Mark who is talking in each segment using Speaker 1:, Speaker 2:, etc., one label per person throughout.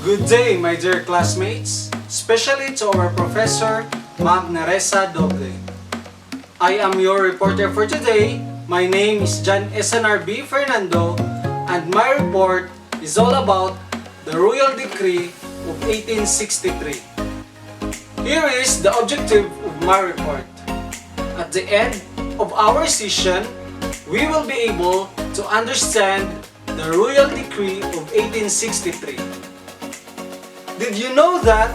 Speaker 1: Good day, my dear classmates, especially to our professor, Ma'am Neresa Doble. I am your reporter for today. My name is John SNRB Fernando, and my report is all about the Royal Decree of 1863. Here is the objective of my report. At the end of our session, we will be able to understand the Royal Decree of 1863. Did you know that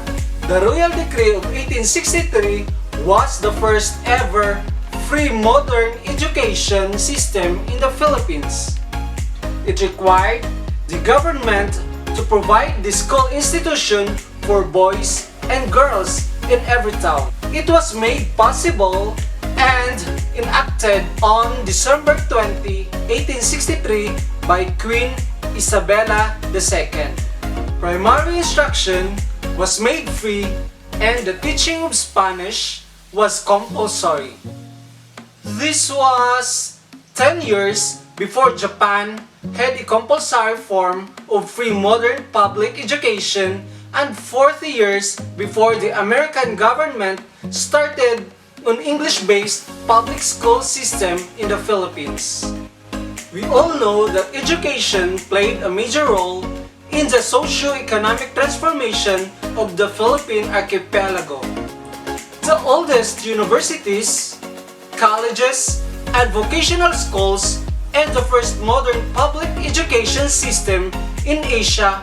Speaker 1: the Royal Decree of 1863 was the first ever free modern education system in the Philippines? It required the government to provide the school institution for boys and girls in every town. It was made possible and enacted on December 20, 1863 by Queen Isabella II. Primary instruction was made free and the teaching of Spanish was compulsory. This was 10 years before Japan had a compulsory form of free modern public education and 40 years before the American government started an English-based public school system in the Philippines. We all know that education played a major role in the socio-economic transformation of the Philippine archipelago. The oldest universities, colleges, and vocational schools, and the first modern public education system in Asia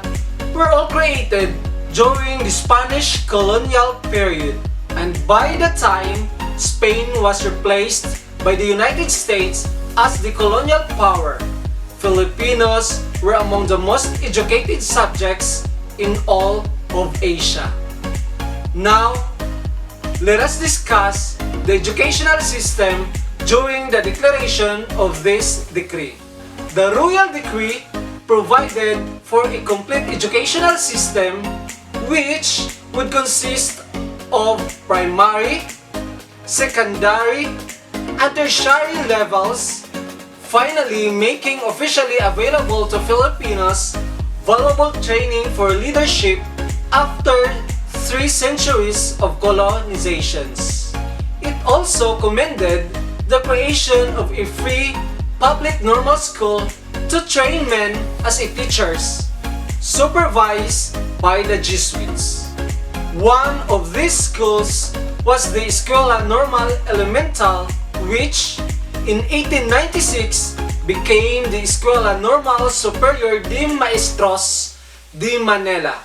Speaker 1: were all created during the Spanish colonial period. And by the time Spain was replaced by the United States as the colonial power, Filipinos were among the most educated subjects in all of Asia. Now, let us discuss the educational system during the declaration of this decree. The Royal Decree provided for a complete educational system which would consist of primary, secondary, and tertiary levels, finally making officially available to Filipinos valuable training for leadership after 3 centuries of colonizations. It also commended the creation of a free public normal school to train men as teachers, supervised by the Jesuits. One of these schools was the Escuela Normal Elemental, which in 1896 became the Escuela Normal Superior de Maestros de Manila,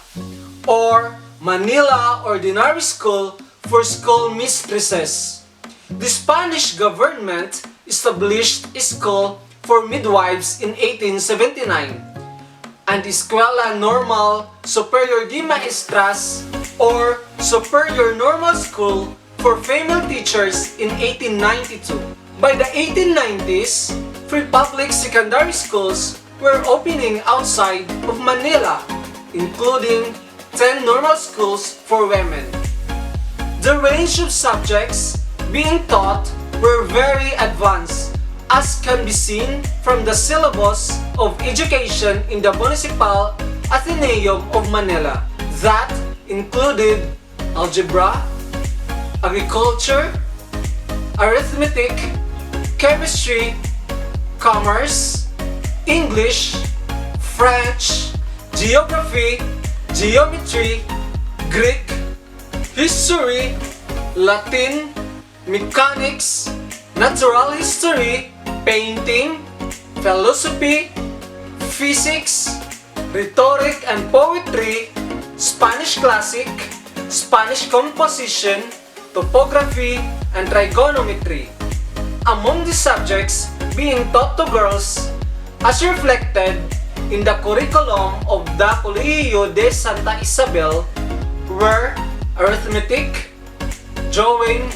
Speaker 1: or Manila Ordinary School for School Mistresses. The Spanish government established a school for midwives in 1879, and Escuela Normal Superior de Maestras, or Superior Normal School for female teachers in 1892. By the 1890s, free public secondary schools were opening outside of Manila, including 10 normal schools for women. The range of subjects being taught were very advanced, as can be seen from the syllabus of education in the Municipal Athenaeum of Manila that included algebra, agriculture, arithmetic, chemistry, commerce, English, French, geography, geometry, Greek, history, Latin, mechanics, natural history, painting, philosophy, physics, rhetoric and poetry, Spanish classic, Spanish composition, topography, and trigonometry. Among the subjects being taught to girls, as reflected in the curriculum of the Colegio de Santa Isabel, were arithmetic, drawing,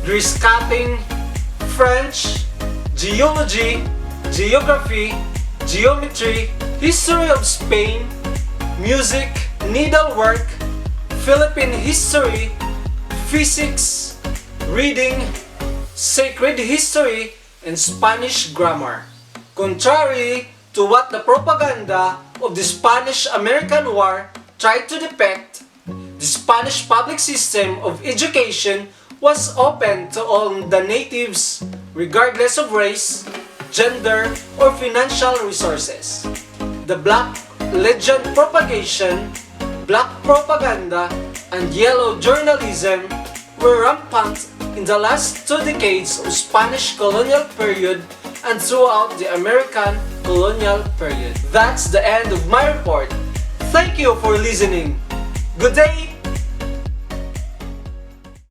Speaker 1: dress cutting, French, geology, geography, geometry, history of Spain, music, needlework, Philippine history, physics, reading, sacred history, and Spanish grammar. Contrary to what the propaganda of the Spanish-American War tried to depict, the Spanish public system of education was open to all the natives, regardless of race, gender, or financial resources. The Black Legion propagation, black propaganda, and yellow journalism were rampant in the last 2 decades of Spanish colonial period and throughout the American colonial period. That's the end of my report. Thank you for listening. Good day!